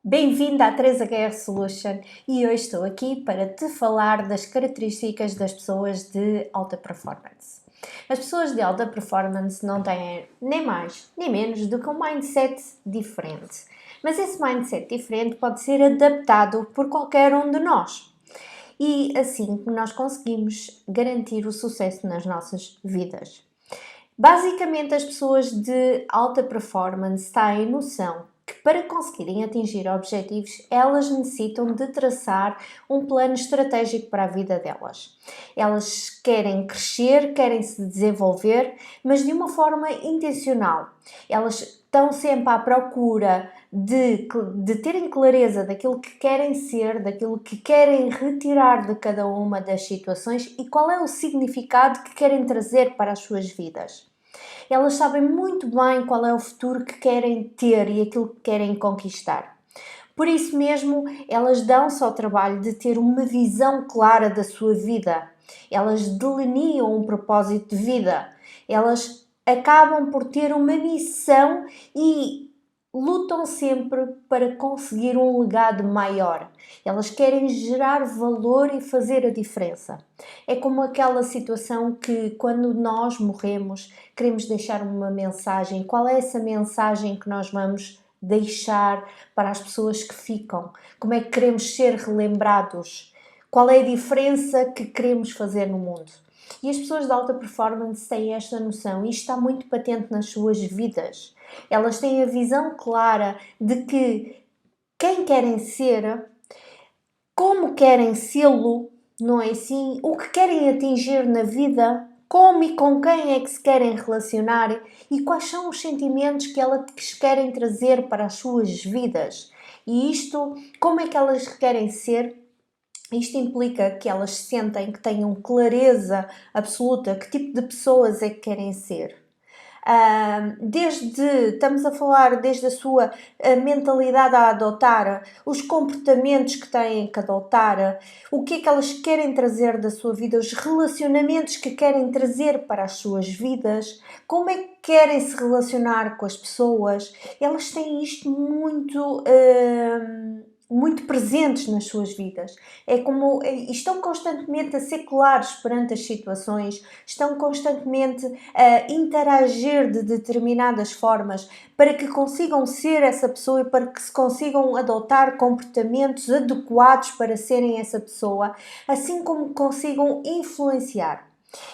Bem-vinda à 3HR Solution e hoje estou aqui para te falar das características das pessoas de alta performance. As pessoas de alta performance não têm nem mais nem menos do que um mindset diferente, mas esse mindset diferente pode ser adaptado por qualquer um de nós. E assim nós conseguimos garantir o sucesso nas nossas vidas. Basicamente, as pessoas de alta performance têm noção que para conseguirem atingir objetivos, elas necessitam de traçar um plano estratégico para a vida delas. Elas querem crescer, querem se desenvolver, mas de uma forma intencional. Elas estão sempre à procura de terem clareza daquilo que querem ser, daquilo que querem retirar de cada uma das situações e qual é o significado que querem trazer para as suas vidas. Elas sabem muito bem qual é o futuro que querem ter e aquilo que querem conquistar. Por isso mesmo, elas dão-se ao trabalho de ter uma visão clara da sua vida. Elas delineam um propósito de vida. Elas acabam por ter uma missão e lutam sempre para conseguir um legado maior. Elas querem gerar valor e fazer a diferença. É como aquela situação que quando nós morremos, queremos deixar uma mensagem. Qual é essa mensagem que nós vamos deixar para as pessoas que ficam? Como é que queremos ser relembrados? Qual é a diferença que queremos fazer no mundo? E as pessoas de alta performance têm esta noção e isto está muito patente nas suas vidas. Elas têm a visão clara de que quem querem ser, como querem sê-lo, não é assim? O que querem atingir na vida, como e com quem é que se querem relacionar e quais são os sentimentos que elas querem trazer para as suas vidas. E isto, como é que elas querem ser? Isto implica que elas sentem que tenham clareza absoluta que tipo de pessoas é que querem ser. Estamos a falar desde a sua mentalidade a adotar, os comportamentos que têm que adotar, o que é que elas querem trazer da sua vida, os relacionamentos que querem trazer para as suas vidas, como é que querem se relacionar com as pessoas. Elas têm isto muito presentes nas suas vidas. É como estão constantemente a ser claros perante as situações, estão constantemente a interagir de determinadas formas para que consigam ser essa pessoa e para que se consigam adotar comportamentos adequados para serem essa pessoa, assim como consigam influenciar.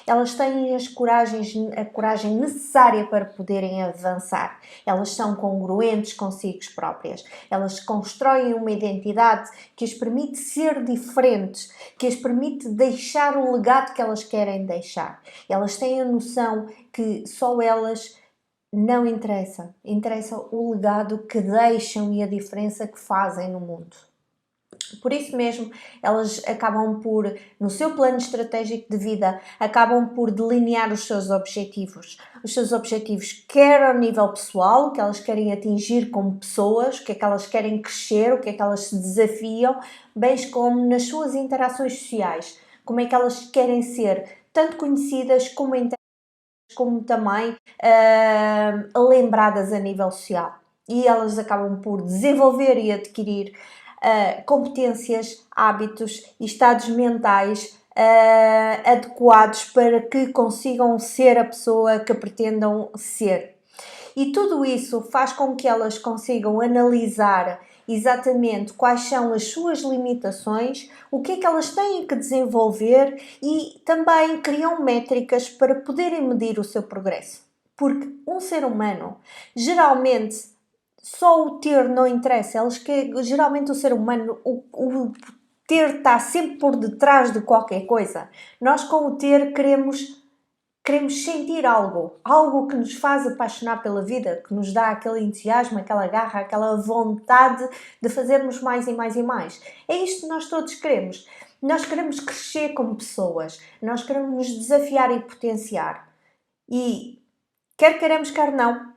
Elas têm a coragem necessária para poderem avançar. Elas são congruentes consigo próprias. Elas constroem uma identidade que as permite ser diferentes, que as permite deixar o legado que elas querem deixar. Elas têm a noção que só elas não interessa. Interessa o legado que deixam e a diferença que fazem no mundo. Por isso mesmo, elas acabam por, no seu plano estratégico de vida, acabam por delinear os seus objetivos. Os seus objetivos, quer ao nível pessoal, o que elas querem atingir como pessoas, o que é que elas querem crescer, o que é que elas se desafiam, bem como nas suas interações sociais, como é que elas querem ser tanto conhecidas como também lembradas a nível social. E elas acabam por desenvolver e adquirir competências, hábitos e estados mentais adequados para que consigam ser a pessoa que pretendam ser. E tudo isso faz com que elas consigam analisar exatamente quais são as suas limitações, o que é que elas têm que desenvolver e também criam métricas para poderem medir o seu progresso. Porque um ser humano, geralmente, só o ter não interessa. Geralmente o ser humano, o ter está sempre por detrás de qualquer coisa. Nós com o ter queremos sentir algo que nos faz apaixonar pela vida, que nos dá aquele entusiasmo, aquela garra, aquela vontade de fazermos mais e mais e mais. É isto que nós todos queremos. Nós queremos crescer como pessoas, nós queremos nos desafiar e potenciar. E quer queiramos, quer não,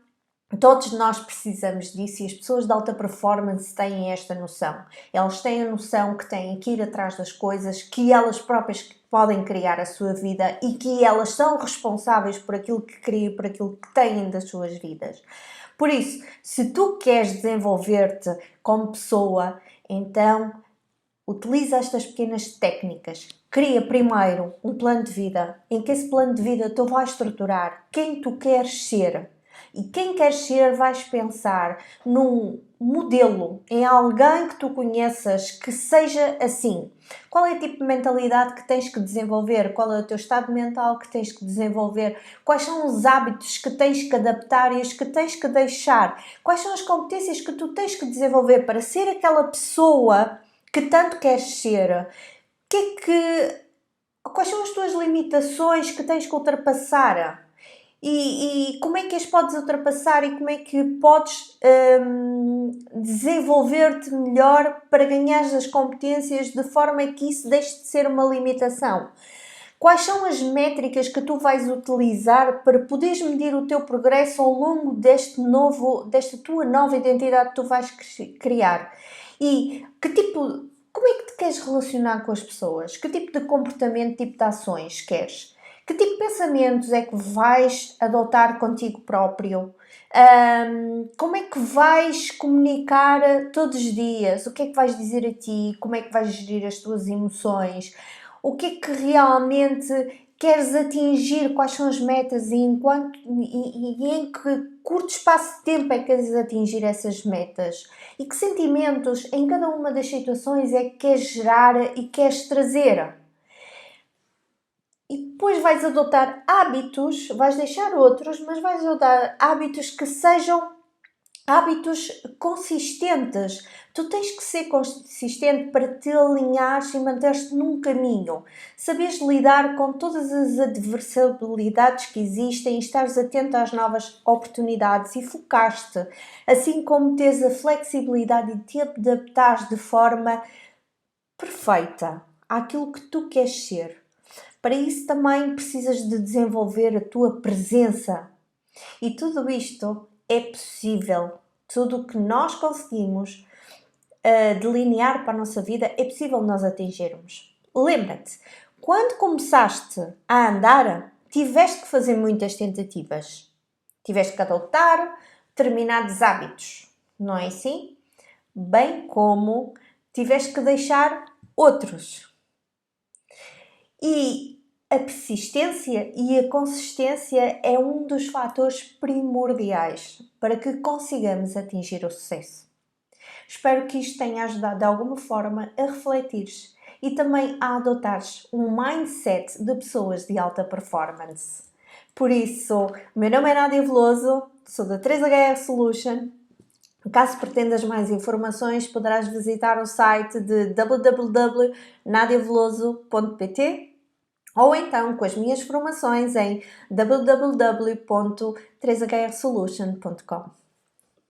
todos nós precisamos disso e as pessoas de alta performance têm esta noção. Elas têm a noção que têm que ir atrás das coisas, que elas próprias podem criar a sua vida e que elas são responsáveis por aquilo que criam, por aquilo que têm das suas vidas. Por isso, se tu queres desenvolver-te como pessoa, então utiliza estas pequenas técnicas. Cria primeiro um plano de vida, em que esse plano de vida tu vais estruturar quem tu queres ser. E quem queres ser, vais pensar num modelo, em alguém que tu conheças que seja assim. Qual é o tipo de mentalidade que tens que desenvolver? Qual é o teu estado mental que tens que desenvolver? Quais são os hábitos que tens que adaptar e os que tens que deixar? Quais são as competências que tu tens que desenvolver para ser aquela pessoa que tanto queres ser? Quais são as tuas limitações que tens que ultrapassar? E como é que as podes ultrapassar e como é que podes desenvolver-te melhor para ganhares as competências de forma que isso deixe de ser uma limitação? Quais são as métricas que tu vais utilizar para poderes medir o teu progresso ao longo desta tua nova identidade que tu vais criar? E como é que te queres relacionar com as pessoas? Que tipo de comportamento, tipo de ações queres? Que tipo de pensamentos é que vais adotar contigo próprio? Como é que vais comunicar todos os dias? O que é que vais dizer a ti? Como é que vais gerir as tuas emoções? O que é que realmente queres atingir? Quais são as metas e em que curto espaço de tempo é que queres atingir essas metas? E que sentimentos em cada uma das situações é que queres gerar e queres trazer? E depois vais adotar hábitos, vais deixar outros, mas vais adotar hábitos que sejam hábitos consistentes. Tu tens que ser consistente para te alinhares e manter-te num caminho. Saberes lidar com todas as adversibilidades que existem, estares atento às novas oportunidades e focar-te, assim como teres a flexibilidade de te adaptares de forma perfeita àquilo que tu queres ser. Para isso também precisas de desenvolver a tua presença. E tudo isto é possível. Tudo o que nós conseguimos delinear para a nossa vida é possível nós atingirmos. Lembra-te, quando começaste a andar, tiveste que fazer muitas tentativas. Tiveste que adotar determinados hábitos, não é assim? Bem como tiveste que deixar outros. E a persistência e a consistência é um dos fatores primordiais para que consigamos atingir o sucesso. Espero que isto tenha ajudado de alguma forma a refletires e também a adotares um mindset de pessoas de alta performance. Por isso, o meu nome é Nádia Veloso, sou da 3HR Solution. Caso pretendas mais informações, poderás visitar o site de www.nadiaveloso.pt ou então com as minhas formações em www.3hrsolution.com.